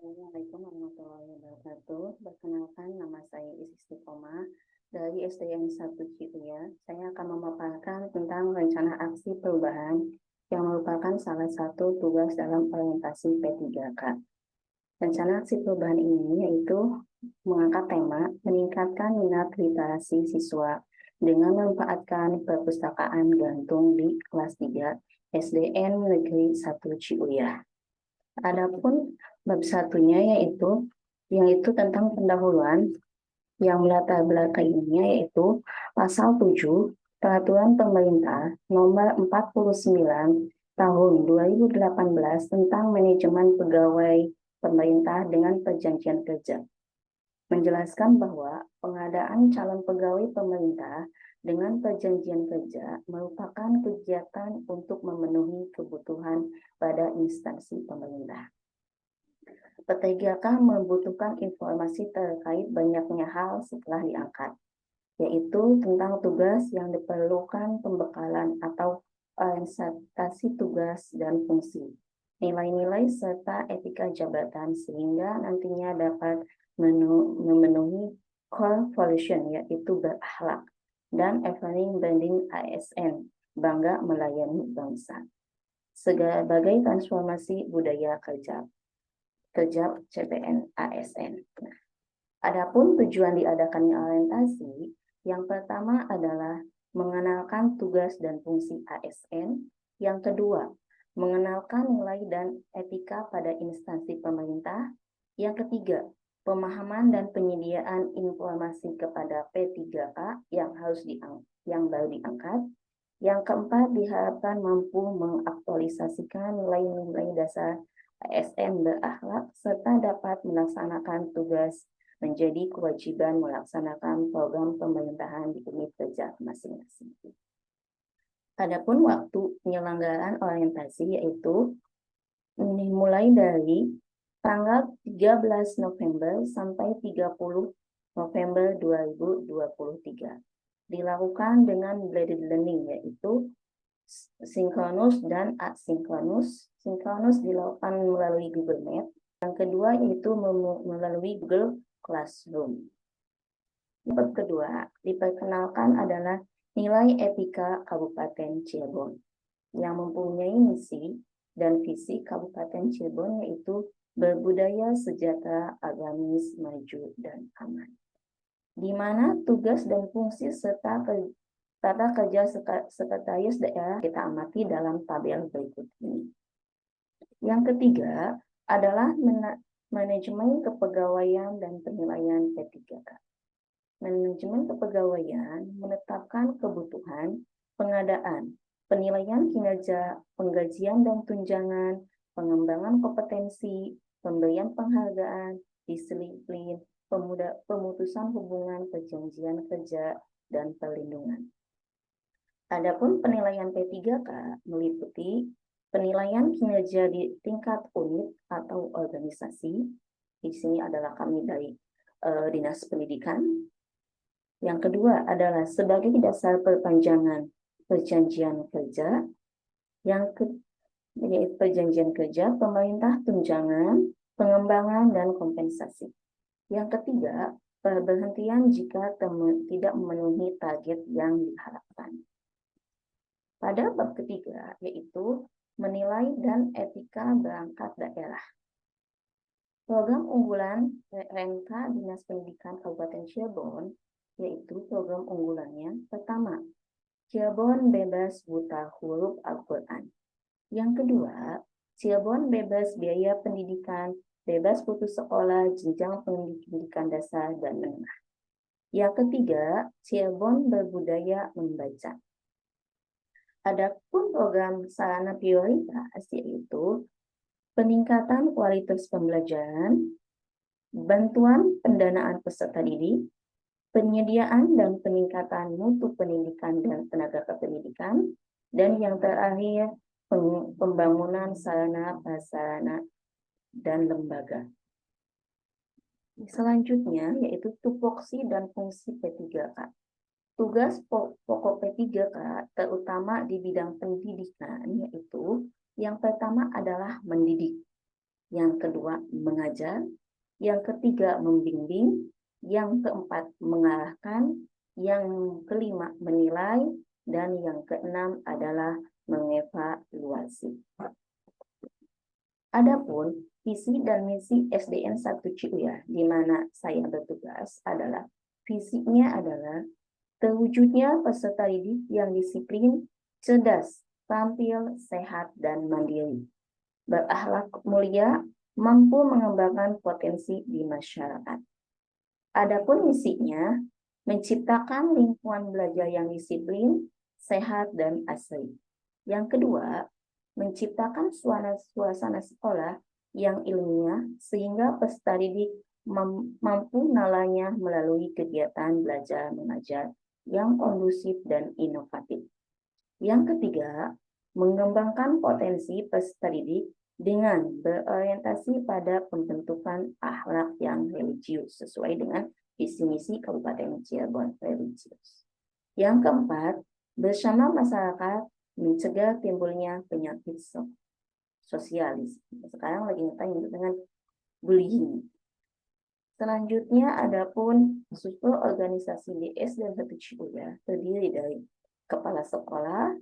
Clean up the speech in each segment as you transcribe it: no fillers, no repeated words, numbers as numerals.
Assalamualaikum warahmatullahi wabarakatuh. Perkenalkan, nama saya Istiqomah dari SDN 1 Ciuya. Saya akan memaparkan tentang rencana aksi perubahan yang merupakan salah satu tugas dalam orientasi P3K. Rencana aksi perubahan ini yaitu mengangkat tema meningkatkan minat literasi siswa dengan memanfaatkan perpustakaan gantung di kelas 3 SDN Negeri 1 Ciuya. Adapun bab satunya yaitu tentang pendahuluan yang melatar belakanginya yaitu pasal 7 Peraturan Pemerintah Nomor 49 Tahun 2018 tentang manajemen pegawai pemerintah dengan perjanjian kerja. Menjelaskan bahwa pengadaan calon pegawai pemerintah dengan perjanjian kerja merupakan kegiatan untuk memenuhi kebutuhan pada instansi pemerintah. P3K membutuhkan informasi terkait banyaknya hal setelah diangkat, yaitu tentang tugas yang diperlukan pembekalan atau orientasi tugas dan fungsi, nilai-nilai serta etika jabatan sehingga nantinya dapat memenuhi core values yaitu berakhlak dan evening branding ASN, bangga melayani bangsa, sebagai transformasi budaya kerja CPN ASN. Adapun tujuan diadakannya orientasi, yang pertama adalah mengenalkan tugas dan fungsi ASN, yang kedua, mengenalkan nilai dan etika pada instansi pemerintah, yang ketiga, pemahaman dan penyediaan informasi kepada P3K yang baru diangkat, yang keempat diharapkan mampu mengaktualisasikan nilai-nilai dasar ASN berakhlak serta dapat melaksanakan tugas menjadi kewajiban melaksanakan program pemerintahan di unit kerja masing-masing. Adapun waktu penyelenggaraan orientasi yaitu mulai dari tanggal 13 November sampai 30 November 2023. Dilakukan dengan blended learning yaitu sinkronus dan asinkronus. Sinkronus dilakukan melalui Google Meet. Yang kedua yaitu melalui Google Classroom. Yang kedua, diperkenalkan adalah nilai etika Kabupaten Cirebon yang mempunyai misi dan visi Kabupaten Cirebon yaitu berbudaya sejahtera, agamis, maju, dan aman. Di mana tugas dan fungsi serta tata kerja sekretaris daerah kita amati dalam tabel berikut ini. Yang ketiga adalah manajemen kepegawaian dan penilaian P3K. Manajemen kepegawaian menetapkan kebutuhan, pengadaan, penilaian kinerja, penggajian dan tunjangan, pengembangan kompetensi, pemberian penghargaan, disiplin, pemutusan hubungan perjanjian kerja, dan perlindungan. Adapun penilaian P3K meliputi penilaian kinerja di tingkat unit atau organisasi. Di sini adalah kami dari Dinas Pendidikan. Yang kedua adalah sebagai dasar perpanjangan perjanjian kerja. Yaitu perjanjian kerja, pemerintah tunjangan, pengembangan, dan kompensasi. Yang ketiga, pemberhentian jika tidak memenuhi target yang diharapkan. Pada bab ketiga, yaitu menilai dan etika berangkat daerah. Program unggulan RMK Dinas Pendidikan Kabupaten Cirebon, yaitu program unggulannya pertama, Cirebon bebas buta huruf Al-Quran. Yang kedua, Cirebon bebas biaya pendidikan, bebas putus sekolah, jenjang pendidikan dasar dan menengah. Yang ketiga, Cirebon berbudaya membaca. Adapun program sarana prioritas yaitu peningkatan kualitas pembelajaran, bantuan pendanaan peserta didik, penyediaan dan peningkatan mutu pendidikan dan tenaga kependidikan, dan yang terakhir pembangunan sarana prasarana dan lembaga. Selanjutnya yaitu tupoksi dan fungsi P3K. Tugas pokok P3K terutama di bidang pendidikan yaitu yang pertama adalah mendidik. yang kedua mengajar, yang ketiga membimbing, yang keempat mengarahkan, yang kelima menilai, dan yang keenam adalah mengevaluasi. Adapun visi dan misi SDN 1 Ciuya, di mana saya bertugas adalah visinya adalah terwujudnya peserta didik yang disiplin, cerdas, tampil, sehat, dan mandiri, berakhlak mulia, mampu mengembangkan potensi di masyarakat. Adapun misinya, menciptakan lingkungan belajar yang disiplin, sehat, dan asri. Yang kedua, menciptakan suasana sekolah yang ilmiah sehingga peserta didik mampu nalanya melalui kegiatan belajar mengajar yang kondusif dan inovatif. Yang ketiga, mengembangkan potensi peserta didik dengan berorientasi pada pembentukan akhlak yang religius sesuai dengan visi misi Kabupaten Cirebon religius. Yang keempat, bersama masyarakat mencegah timbulnya penyakit sosialis. Sekarang lagi ngetanya dengan bullying. Selanjutnya adapun struktur organisasi DS dan Ciuya terdiri dari kepala sekolah,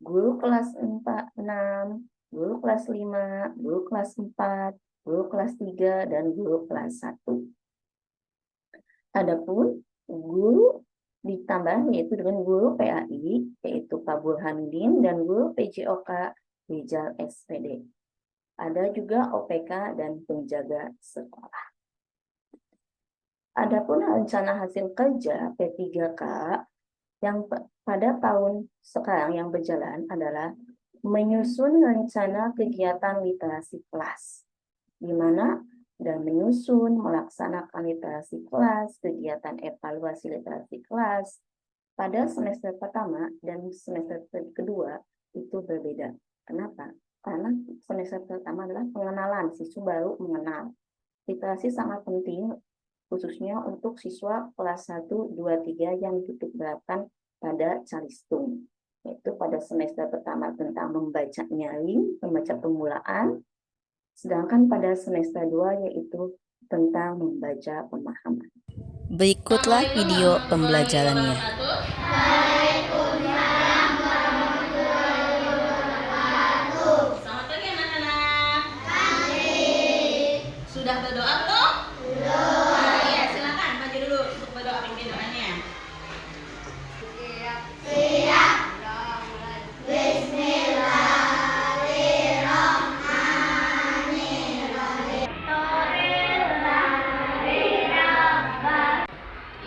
guru kelas 4, 6, guru kelas 5, guru kelas 4, guru kelas 3, dan guru kelas 1. Adapun guru ditambah yaitu dengan guru PAI, yaitu Pak Burhanuddin, dan guru PJOK Rizal SPD. Ada juga OPK dan penjaga sekolah. Adapun rencana hasil kerja P3K yang pada tahun sekarang yang berjalan adalah menyusun rencana kegiatan literasi kelas, di mana dan menyusun, melaksanakan literasi kelas, kegiatan evaluasi literasi kelas pada semester pertama dan semester kedua itu berbeda. Kenapa? Karena semester pertama adalah pengenalan, siswa baru mengenal. Literasi sangat penting, khususnya untuk siswa kelas 1, 2, 3 yang titik beratkan pada calistung. Yaitu pada semester pertama tentang membaca nyaring, membaca permulaan, sedangkan pada semester 2 yaitu tentang membaca pemahaman. Berikutlah video pembelajarannya. Selamat pagi anak-anak. Sudah berdoa belum? Belum. Iya, silakan maju dulu untuk berdoa, pimpin doanya.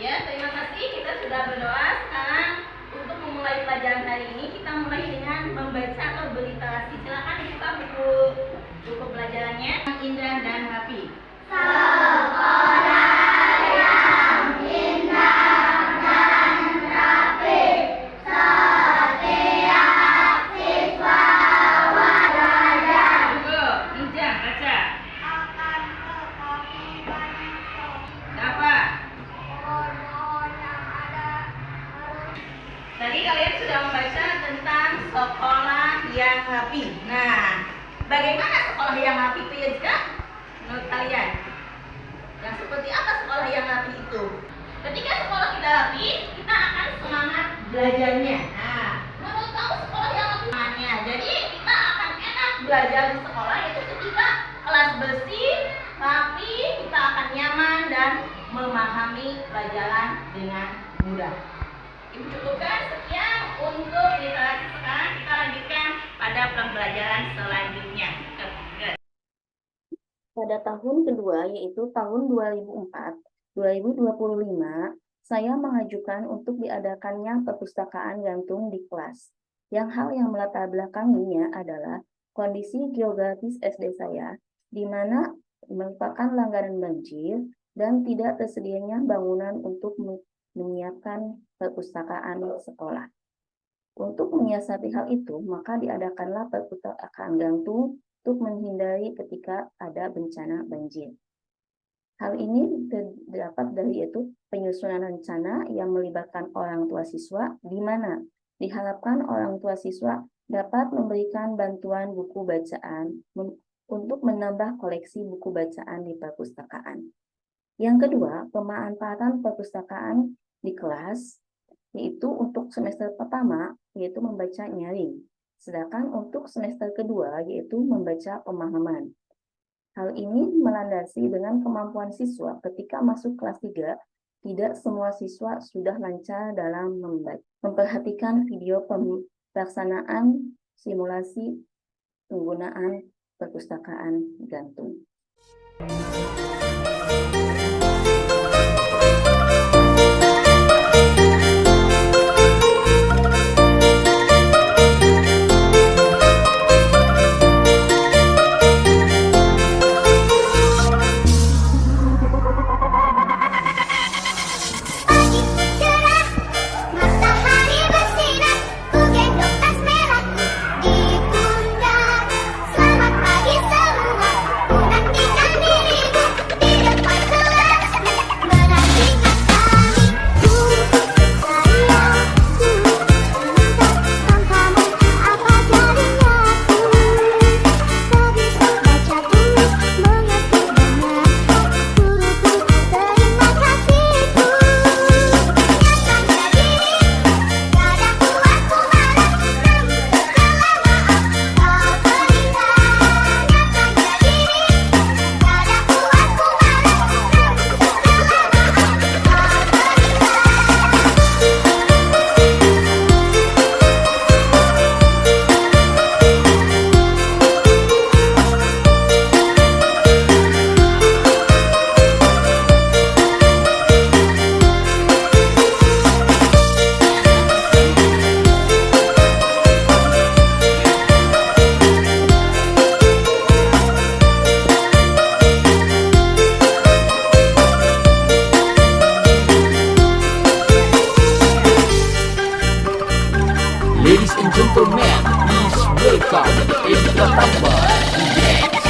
Ya, terima kasih kita sudah berdoa. Sekarang untuk memulai pelajaran hari ini kita mulai dengan membaca atau berliterasi. Silakan dibuka buku pelajarannya. Indah dan rapi. Tunggu, Injang, baca. Apa? Tadi kalian sudah membaca tentang sekolah yang rapi. Nah, bagaimana sekolah yang rapi itu ya juga? Menurut kalian? Yang seperti apa sekolah yang rapi itu? Ketika sekolah kita rapi, kita akan semangat belajarnya. Nah, menurut kamu sekolah yang rapi semangatnya. Jadi kita akan enak belajar di sekolah yaitu ketika kelas bersih, rapi, kita akan nyaman dan memahami pelajaran dengan mudah. Ibu cukupkan sekian untuk literasi sekarang. Kita lanjutkan pada pembelajaran selanjutnya. Pada tahun kedua yaitu tahun 2004-2025, saya mengajukan untuk diadakannya perpustakaan gantung di kelas. Yang hal yang melatar belakanginya adalah kondisi geografis SD saya, di mana merupakan langganan banjir dan tidak tersedianya bangunan untuk menyiapkan perpustakaan sekolah. Untuk menyiasati hal itu, maka diadakanlah perpustakaan gantung untuk menghindari ketika ada bencana banjir. Hal ini terdapat dari penyusunan rencana yang melibatkan orang tua siswa, di mana diharapkan orang tua siswa dapat memberikan bantuan buku bacaan untuk menambah koleksi buku bacaan di perpustakaan. Yang kedua, pemanfaatan perpustakaan di kelas, yaitu untuk semester pertama, yaitu membaca nyaring. Sedangkan untuk semester kedua, yaitu membaca pemahaman. Hal ini melandasi dengan kemampuan siswa ketika masuk kelas 3, tidak semua siswa sudah lancar dalam memperhatikan video pelaksanaan simulasi penggunaan perpustakaan gantung. Ladies and gentlemen, please welcome Evita Tamba Dance.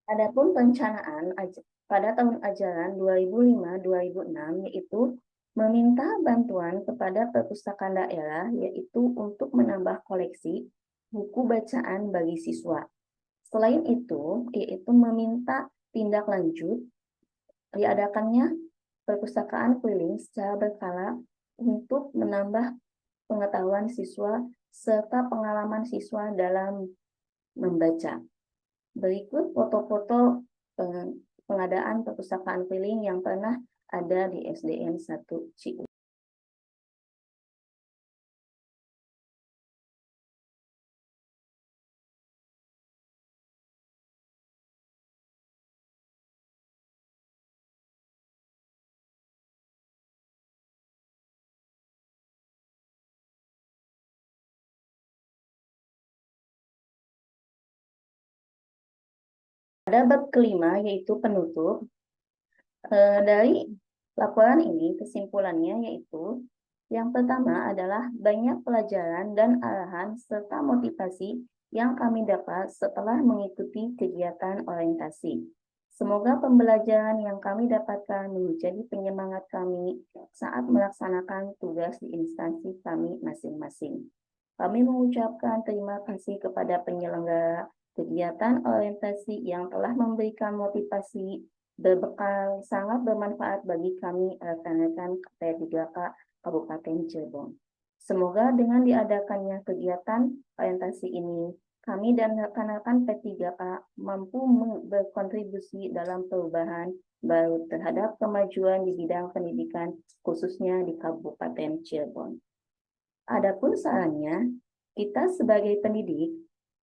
Adapun perencanaan pada tahun ajaran 2005-2006 yaitu meminta bantuan kepada perpustakaan daerah yaitu untuk menambah koleksi buku bacaan bagi siswa. Selain itu, yaitu meminta tindak lanjut diadakannya perpustakaan keliling secara berkala untuk menambah pengetahuan siswa serta pengalaman siswa dalam membaca. Berikut foto-foto pengadaan perpustakaan keliling yang pernah ada di SDN 1 Ciu. Pada bab kelima yaitu penutup, dari laporan ini kesimpulannya yaitu yang pertama adalah banyak pelajaran dan arahan serta motivasi yang kami dapat setelah mengikuti kegiatan orientasi. Semoga pembelajaran yang kami dapatkan menjadi penyemangat kami saat melaksanakan tugas di instansi kami masing-masing. Kami mengucapkan terima kasih kepada penyelenggara kegiatan orientasi yang telah memberikan motivasi berbekal sangat bermanfaat bagi kami rekan-rekan KP3K Kabupaten Cirebon. Semoga dengan diadakannya kegiatan orientasi ini, kami dan rekan-rekan P3K mampu berkontribusi dalam perubahan baru terhadap kemajuan di bidang pendidikan, khususnya di Kabupaten Cirebon. Adapun sarannya, kita sebagai pendidik,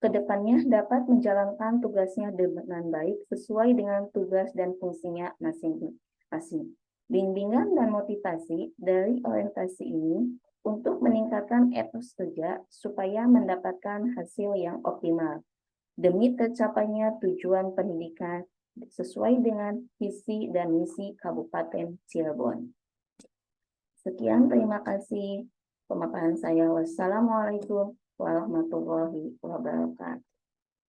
kedepannya dapat menjalankan tugasnya dengan baik sesuai dengan tugas dan fungsinya masing-masing. Bimbingan dan motivasi dari orientasi ini untuk meningkatkan etos kerja supaya mendapatkan hasil yang optimal demi tercapainya tujuan pendidikan sesuai dengan visi dan misi Kabupaten Cirebon. Sekian, terima kasih pemaparan saya. Wassalamualaikum warahmatullahi wabarakatuh.